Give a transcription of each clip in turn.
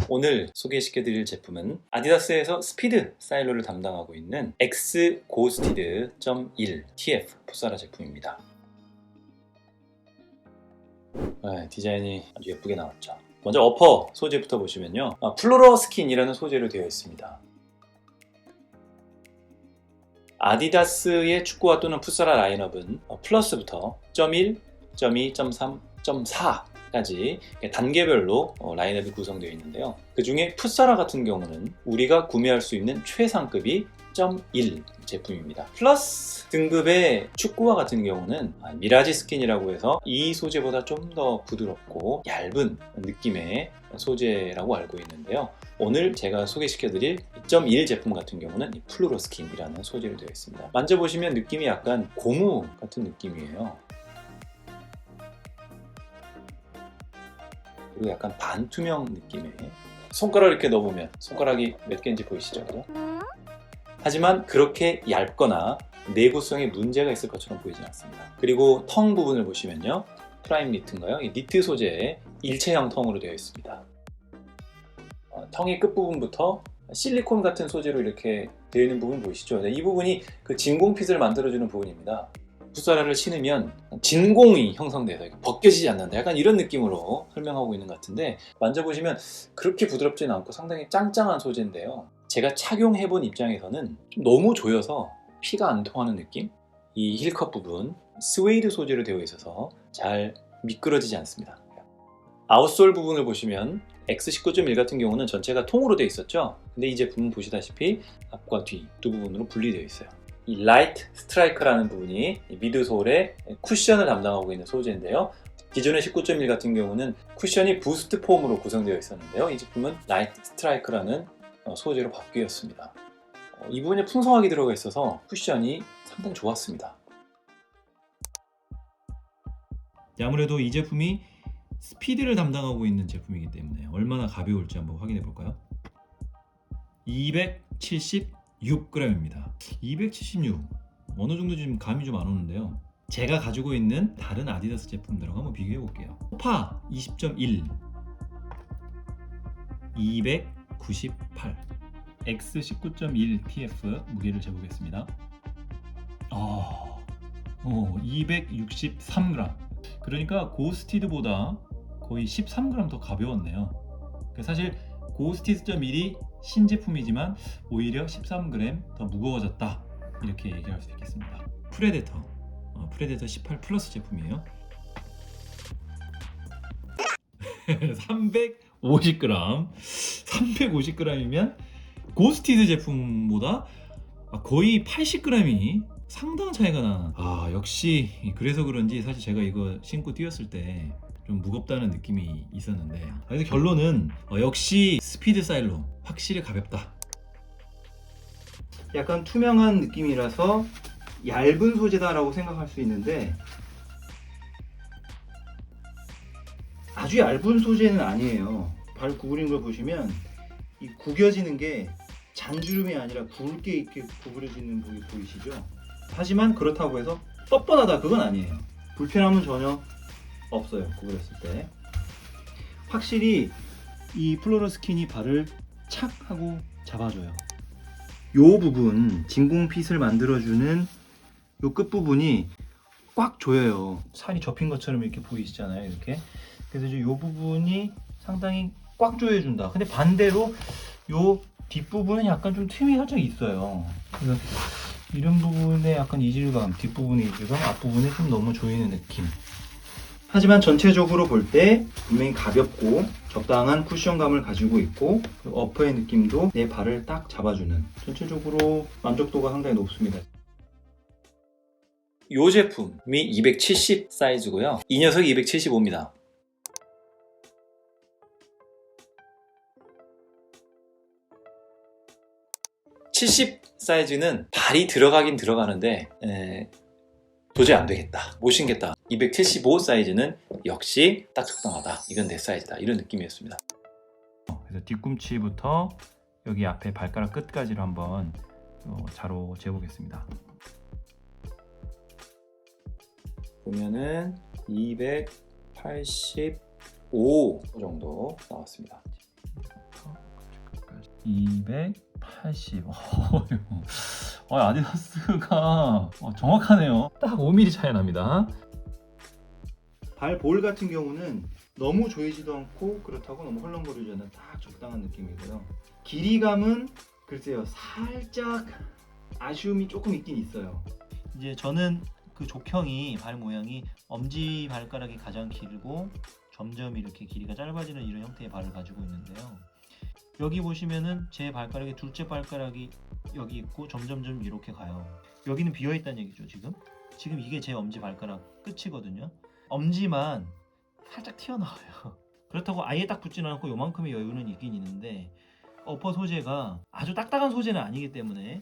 오늘 소개시켜드릴 제품은 아디다스에서 스피드 사일로를 담당하고 있는 X 고스티드 1 TF 풋사라 제품입니다. 디자인이 아주 예쁘게 나왔죠. 먼저 어퍼 소재부터 보시면요, 플로러 스킨이라는 소재로 되어 있습니다. 아디다스의 축구화 또는 풋사라 라인업은 플러스부터 1, 2, 3, 4까지 단계별로 라인업이 구성되어 있는데요. 그 중에 풋사라 같은 경우는 우리가 구매할 수 있는 최상급이 1 제품입니다. 플러스 등급의 축구화 같은 경우는 미라지 스킨이라고 해서 이 소재보다 좀 더 부드럽고 얇은 느낌의 소재라고 알고 있는데요. 오늘 제가 소개시켜드릴 1 제품 같은 경우는 이 플루로 스킨이라는 소재로 되어 있습니다. 만져보시면 느낌이 약간 고무 같은 느낌이에요. 그리고 약간 반투명 느낌의, 손가락을 이렇게 넣어보면 손가락이 몇 개인지 보이시죠? 그죠? 하지만 그렇게 얇거나 내구성에 문제가 있을 것처럼 보이진 않습니다. 그리고 텅 부분을 보시면요, 프라임 니트인가요? 이 니트 소재의 일체형 텅으로 되어 있습니다. 텅의 끝부분부터 실리콘 같은 소재로 이렇게 되어 있는 부분 보이시죠? 이 부분이 그 진공핏을 만들어주는 부분입니다. 풋사라를 신으면 진공이 형성돼서 벗겨지지 않는다, 약간 이런 느낌으로 설명하고 있는 것 같은데, 만져보시면 그렇게 부드럽지는 않고 상당히 짱짱한 소재인데요. 제가 착용해본 입장에서는 좀 너무 조여서 피가 안 통하는 느낌? 이 힐컵 부분 스웨이드 소재로 되어 있어서 잘 미끄러지지 않습니다. 아웃솔 부분을 보시면 X19.1 같은 경우는 전체가 통으로 되어 있었죠. 근데 이 제품은 보시다시피 앞과 뒤 두 부분으로 분리되어 있어요. 이 라이트 스트라이크라는 부분이 미드솔의 쿠션을 담당하고 있는 소재인데요. 기존의 19.1 같은 경우는 쿠션이 부스트 폼으로 구성되어 있었는데요. 이 제품은 라이트 스트라이크라는 소재로 바뀌었습니다. 이 부분에 풍성하게 들어가 있어서 쿠션이 상당히 좋았습니다. 아무래도 이 제품이 스피드를 담당하고 있는 제품이기 때문에 얼마나 가벼울지 한번 확인해 볼까요? 276g입니다. 276 어느 정도 지금 감이 좀 안 오는데요. 제가 가지고 있는 다른 아디다스 제품들하고 한번 비교해 볼게요. 파 20.1 298, X 19.1 TF 무게를 재보겠습니다. 263g. 그러니까 고스티드보다 거의 13g 더 가벼웠네요. 사실 고스티드 1이 신제품이지만 오히려 13g 더 무거워졌다, 이렇게 얘기할 수 있겠습니다. 프레데터 18 플러스 제품이에요. 350g 350g이면 고스티드 제품보다 거의 80g이 상당한 차이가 나. 역시 그래서 그런지 사실 제가 이거 신고 뛰었을 때 좀 무겁다는 느낌이 있었는데, 그래서 결론은 역시 스피드 사일로 확실히 가볍다. 약간 투명한 느낌이라서 얇은 소재다라고 생각할 수 있는데, 아주 얇은 소재는 아니에요. 발 구부린 걸 보시면 이 구겨지는 게 잔주름이 아니라 굵게 이렇게 구부려지는 부분이 보이시죠? 하지만 그렇다고 해서 뻣뻣하다, 그건 아니에요. 불편함은 전혀 없어요. 구부렸을 때 확실히 이 플로러 스킨이 발을 착 하고 잡아줘요. 요 부분, 진공핏을 만들어주는 요 끝부분이 꽉 조여요. 살이 접힌 것처럼 이렇게 보이시잖아요, 이렇게. 그래서 이제 요 부분이 상당히 꽉 조여준다. 근데 반대로 요 뒷부분은 약간 좀 틈이 살짝 있어요. 그래서 이런 부분에 약간 이질감, 뒷부분의 이질감, 앞부분에 좀 너무 조이는 느낌. 하지만 전체적으로 볼 때 분명히 가볍고 적당한 쿠션감을 가지고 있고, 어퍼의 느낌도 내 발을 딱 잡아주는, 전체적으로 만족도가 상당히 높습니다. 이 제품이 270 사이즈고요. 이 녀석이 275입니다. (70) 사이즈는 발이 들어가긴 들어가는데 도저히 안 되겠다, 못 신겠다. 275 사이즈는 역시 딱 적당하다, 이건 내 사이즈다, 이런 느낌이었습니다. 그래서 뒤꿈치부터 여기 앞에 발가락 끝까지를 한번 자로 재보겠습니다. 보면은 285 정도 나왔습니다. 280. 아디다스가 정확하네요. 딱 5mm 차이 납니다. 발 볼 같은 경우는 너무 조이지도 않고 그렇다고 너무 헐렁거리지 않는 딱 적당한 느낌이고요. 길이감은 글쎄요, 살짝 아쉬움이 조금 있긴 있어요. 이제 저는 그 족형이 발 모양이 엄지 발가락이 가장 길고 점점 이렇게 길이가 짧아지는 이런 형태의 발을 가지고 있는데요. 여기 보시면은 제 발가락의 둘째 발가락이 여기 있고 점점점 이렇게 가요. 여기는 비어 있다는 얘기죠. 지금 이게 제 엄지 발가락 끝이거든요. 엄지만 살짝 튀어나와요. 그렇다고 아예 딱 붙지는 않고 요만큼의 여유는 있긴 있는데 어퍼 소재가 아주 딱딱한 소재는 아니기 때문에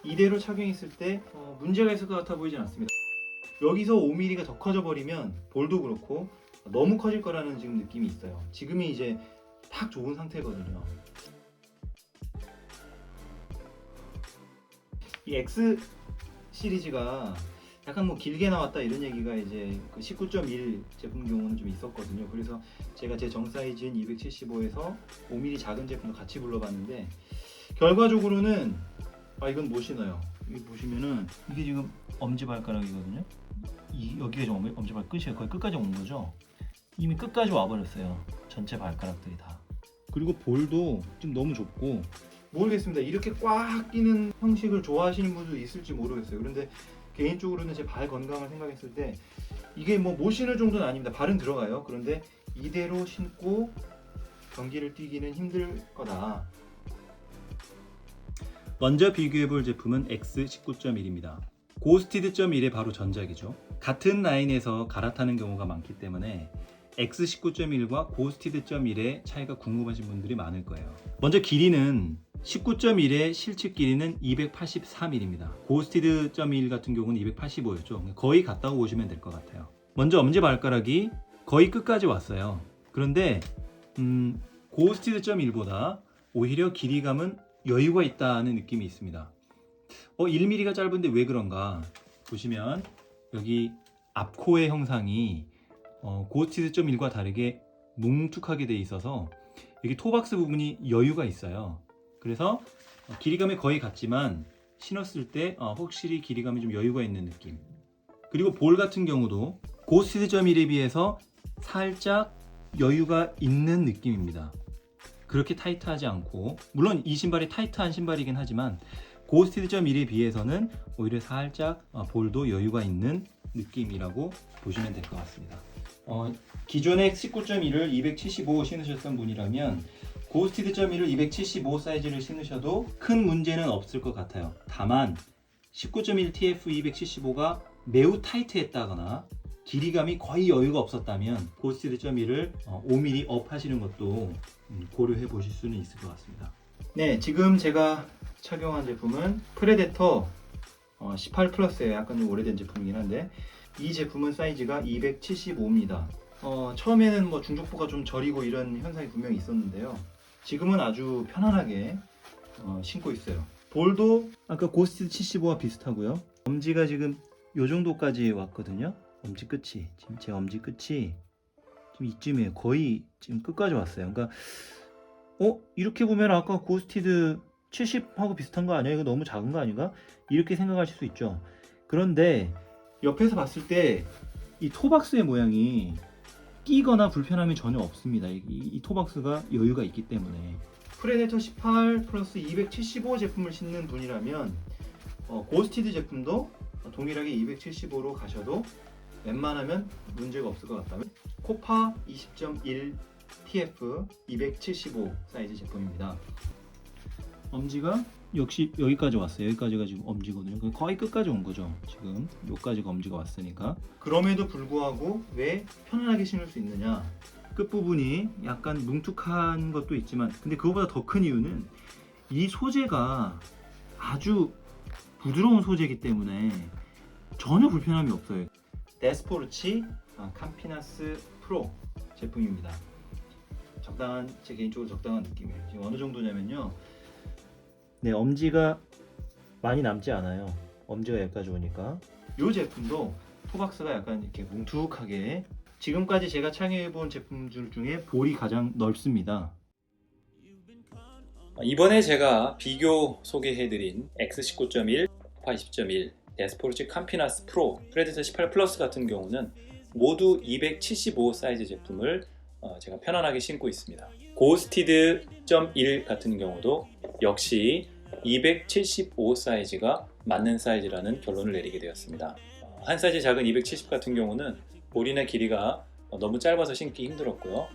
이대로 착용했을 때 문제가 있을 것 같아 보이진 않습니다. 여기서 5mm가 더 커져 버리면 볼도 그렇고 너무 커질 거라는 지금 느낌이 있어요. 지금이 이제 딱 좋은 상태거든요. 이 X 시리즈가 약간 뭐 길게 나왔다 이런 얘기가 이제 그 19.1 제품 경우는 좀 있었거든요. 그래서 제가 제 정 사이즈인 275에서 5mm 작은 제품도 같이 불러봤는데 결과적으로는 이건 못 신어요. 여기 보시면은 이게 지금 엄지발가락이거든요. 여기가 지금 엄지발가락 끝이에요. 거의 끝까지 온 거죠. 이미 끝까지 와버렸어요. 전체 발가락들이 다. 그리고 볼도 지금 너무 좁고 모르겠습니다. 이렇게 꽉 끼는 형식을 좋아하시는 분도 있을지 모르겠어요. 그런데 개인적으로는 제 발 건강을 생각했을 때 이게 뭐 못 신을 정도는 아닙니다. 발은 들어가요. 그런데 이대로 신고 경기를 뛰기는 힘들 거다. 먼저 비교해볼 제품은 X19.1입니다. 고스티드.1의 바로 전작이죠. 같은 라인에서 갈아타는 경우가 많기 때문에 X19.1과 고스티드.1의 차이가 궁금하신 분들이 많을 거예요. 먼저 길이는 19.1의 실측 길이는 283mm입니다. 고스티드.1 같은 경우는 285였죠. 거의 같다고 보시면 될 것 같아요. 먼저 엄지발가락이 거의 끝까지 왔어요. 그런데 고스티드.1보다 오히려 길이감은 여유가 있다는 느낌이 있습니다. 1mm가 짧은데 왜 그런가 보시면 여기 앞코의 형상이 고스티드.1과 다르게 뭉툭하게 돼 있어서 여기 토박스 부분이 여유가 있어요. 그래서 길이감이 거의 같지만 신었을 때 확실히 길이감이 좀 여유가 있는 느낌. 그리고 볼 같은 경우도 고스티드.1에 비해서 살짝 여유가 있는 느낌입니다. 그렇게 타이트하지 않고, 물론 이 신발이 타이트한 신발이긴 하지만 고스티드.1에 비해서는 오히려 살짝 볼도 여유가 있는 느낌이라고 보시면 될 것 같습니다. 기존의 19.1을 275 신으셨던 분이라면 고스티드.1을 275 사이즈를 신으셔도 큰 문제는 없을 것 같아요. 다만 19.1 TF 275가 매우 타이트했다거나 길이감이 거의 여유가 없었다면 고스티드.1을 5mm 업 하시는 것도 고려해 보실 수는 있을 것 같습니다. 네, 지금 제가 착용한 제품은 프레데터 18 플러스예요. 약간 좀 오래된 제품이긴 한데 이 제품은 사이즈가 275입니다. 처음에는 뭐 중족부가 좀 저리고 이런 현상이 분명히 있었는데요. 지금은 아주 편안하게 신고 있어요. 볼도 아까 고스티드 75와 비슷하고요. 엄지가 지금 요 정도까지 왔거든요. 엄지 끝이, 지금 제 엄지 끝이 지금 이쯤이에요. 거의 지금 끝까지 왔어요. 그러니까 이렇게 보면 아까 고스티드 70하고 비슷한 거 아니야? 이거 너무 작은 거 아닌가? 이렇게 생각하실 수 있죠. 그런데 옆에서 봤을 때 이 토박스의 모양이 끼거나 불편함이 전혀 없습니다. 이 토박스가 여유가 있기 때문에. 프레데터 18 플러스 275 제품을 신는 분이라면 고스티드 제품도 동일하게 275로 가셔도 웬만하면 문제가 없을 것 같다면 코파 20.1 TF 275 사이즈 제품입니다. 엄지가 역시 여기까지 왔어요. 여기까지가 지금 엄지거든요. 거의 끝까지 온 거죠. 지금 여기까지가 엄지가 왔으니까. 그럼에도 불구하고 왜 편안하게 신을 수 있느냐? 끝부분이 약간 뭉툭한 것도 있지만 근데 그거보다 더 큰 이유는 이 소재가 아주 부드러운 소재이기 때문에 전혀 불편함이 없어요. 데스포르치 캄피나스 프로 제품입니다. 제 개인적으로 적당한 느낌이에요. 지금 어느 정도냐면요. 네, 엄지가 많이 남지 않아요. 엄지가 여기까지 오니까. 이 제품도 토박스가 약간 이렇게 뭉툭하게 지금까지 제가 착용해본 제품들 중에 볼이 가장 넓습니다. 이번에 제가 비교 소개해드린 X19.1, 20.1, 데스포르치 캄피나스 프로, 프레데터 18 플러스 같은 경우는 모두 275 사이즈 제품을 제가 편안하게 신고 있습니다. 고스티드 .1 같은 경우도 역시 275 사이즈가 맞는 사이즈라는 결론을 내리게 되었습니다. 한 사이즈 작은 270 같은 경우는 볼이나 길이가 너무 짧아서 신기 힘들었고요.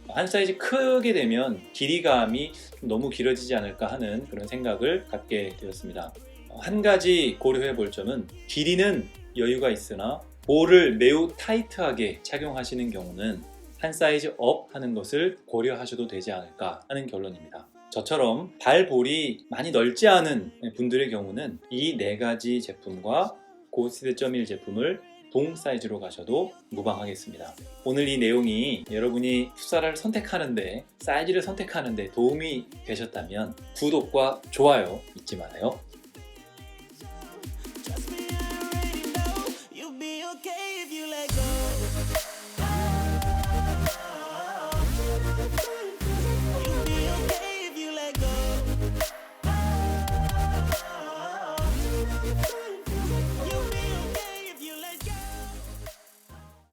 한 사이즈 크게 되면 길이감이 너무 길어지지 않을까 하는 그런 생각을 갖게 되었습니다. 한 가지 고려해 볼 점은 길이는 여유가 있으나 볼을 매우 타이트하게 착용하시는 경우는 한 사이즈 업 하는 것을 고려하셔도 되지 않을까 하는 결론입니다. 저처럼 발볼이 많이 넓지 않은 분들의 경우는 이 네 가지 제품과 고스티드 .1 제품을 동 사이즈로 가셔도 무방하겠습니다. 오늘 이 내용이 여러분이 풋살을 선택하는데, 사이즈를 선택하는데 도움이 되셨다면 구독과 좋아요 잊지 마세요.